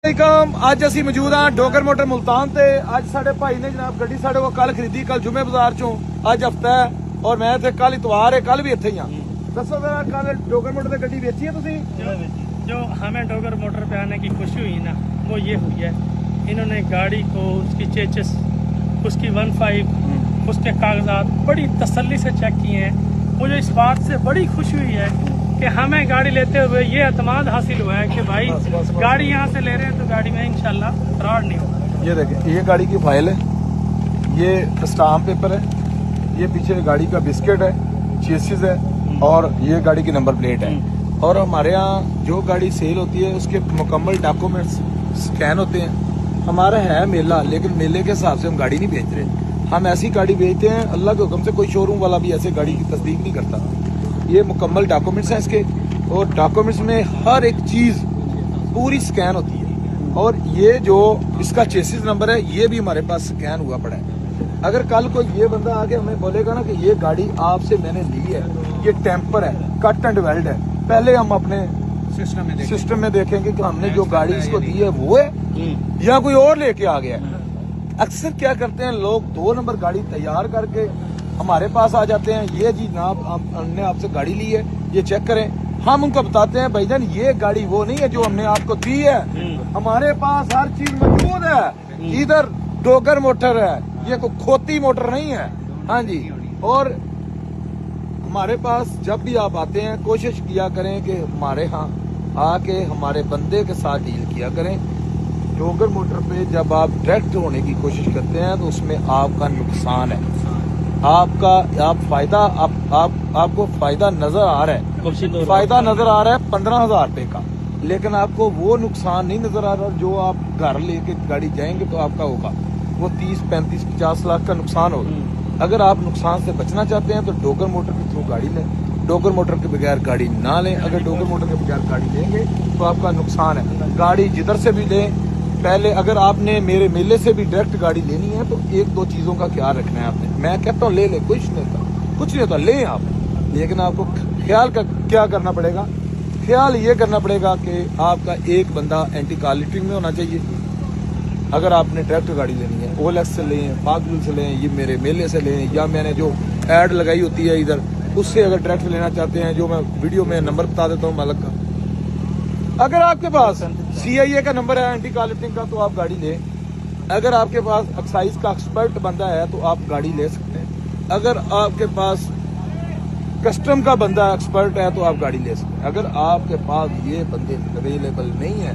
अज असी मौजूद हाँ डोगर मोटर मुल्तान ते अज साडे भाई ने जनाब गड्डी साडे को कल खरीदी कल जुमे बाजार चो अज हफ्ता है और मैं इत्थे कल इतवार है कल भी इत्थे ही हाँ। दसो जरा कल डोगर मोटर से गड्डी बेची है तुसी? जो हमें डोगर मोटर पे आने की खुशी हुई ना वो ये हुई है, इन्होंने गाड़ी को उसकी चेचस उसकी 15 उसके कागजात बड़ी तसल्ली से चेक किए हैं। मुझे इस बात से बड़ी खुशी हुई है कि हमें गाड़ी लेते हुए ये एतमाद हासिल हुआ है कि भाई गाड़ी यहाँ से ले रहे हैं तो गाड़ी में इंशाल्लाह फ्रॉड नहीं होगा। ये देखें, ये गाड़ी की फाइल है, ये स्टाम्प पेपर है, ये पीछे गाड़ी का बिस्किट है, चेसिस है और ये गाड़ी की नंबर प्लेट है। और हमारे यहाँ जो गाड़ी सेल होती है उसके मुकम्मल डॉक्यूमेंट्स स्कैन होते हैं। हमारा है मेला, लेकिन मेले के हिसाब से हम गाड़ी नहीं बेच रहे। हम ऐसी गाड़ी बेचते हैं अल्लाह के हुक्म से, कोई शोरूम वाला भी ऐसे गाड़ी की तस्दीक नहीं करता। ये मुकम्मल डॉक्यूमेंट्स हैं इसके, और डॉक्यूमेंट्स में हर एक चीज पूरी स्कैन होती है। और ये जो इसका चेसिस नंबर है ये भी हमारे पास स्कैन हुआ पड़ा है। अगर कल कोई ये बंदा आके हमें बोलेगा ना कि ये गाड़ी आपसे मैंने ली है, ये टेम्पर है, कट एंड वेल्ड है, पहले हम अपने सिस्टम में देखेंगे कि हमने जो गाड़ी इसको दी है वो है या कोई और लेके आ गया है। अक्सर क्या करते हैं लोग, 2 नंबर गाड़ी तैयार करके हमारे पास आ जाते हैं, ये जी जनाब हमने आपसे गाड़ी ली है, ये चेक करें। हम उनको बताते हैं भाईजान ये गाड़ी वो नहीं है जो हमने आपको दी है, हमारे पास हर चीज मौजूद है, इधर डोगर मोटर है, ये कोई खोती मोटर नहीं है। हाँ जी, और हमारे पास जब भी आप आते हैं कोशिश किया करें कि हमारे यहाँ आके हमारे बंदे के साथ डील किया करें। डोगर मोटर पे जब आप डायरेक्ट होने की कोशिश करते हैं तो उसमें आपका नुकसान है, आपको फायदा नजर आ रहा है, फायदा नजर आ रहा है 15,000 रुपए का, लेकिन आपको वो नुकसान नहीं नजर आ रहा जो आप घर लेके गाड़ी जाएंगे तो आपका होगा वो 30, 35, 50 लाख का नुकसान होगा। अगर आप नुकसान से बचना चाहते हैं तो डोगर मोटर के थ्रू गाड़ी लें, डोगर मोटर के बगैर गाड़ी ना लें। अगर डोगर मोटर के बगैर गाड़ी लेंगे तो आपका नुकसान है। गाड़ी जिधर से भी लें, पहले अगर आपने मेरे मेले से भी डायरेक्ट गाड़ी लेनी है तो 1-2 चीजों का ख्याल रखना है आपने। मैं कहता हूँ ले कुछ नहीं होता लें आप, लेकिन आपको ख्याल का क्या करना पड़ेगा, ख्याल ये करना पड़ेगा कि आपका एक बंदा एंटी कॉलिटिंग में होना चाहिए। अगर आपने डायरेक्ट गाड़ी लेनी है ओलेक्स से लें, फागुल से लें, ये मेरे मेले से लें, या मैंने जो एड लगाई होती है इधर उससे अगर डायरेक्ट लेना चाहते हैं, जो मैं वीडियो में नंबर बता देता हूँ मालक का। अगर आपके पास CIA का नंबर है एंटी कॉलिटिंग का तो आप गाड़ी लें। अगर आपके पास एक्साइज का एक्सपर्ट बंदा है तो आप गाड़ी ले सकते हैं। अगर आपके पास कस्टम का बंदा एक्सपर्ट है तो आप गाड़ी ले सकते हैं। अगर आपके पास ये बंदे अवेलेबल नहीं है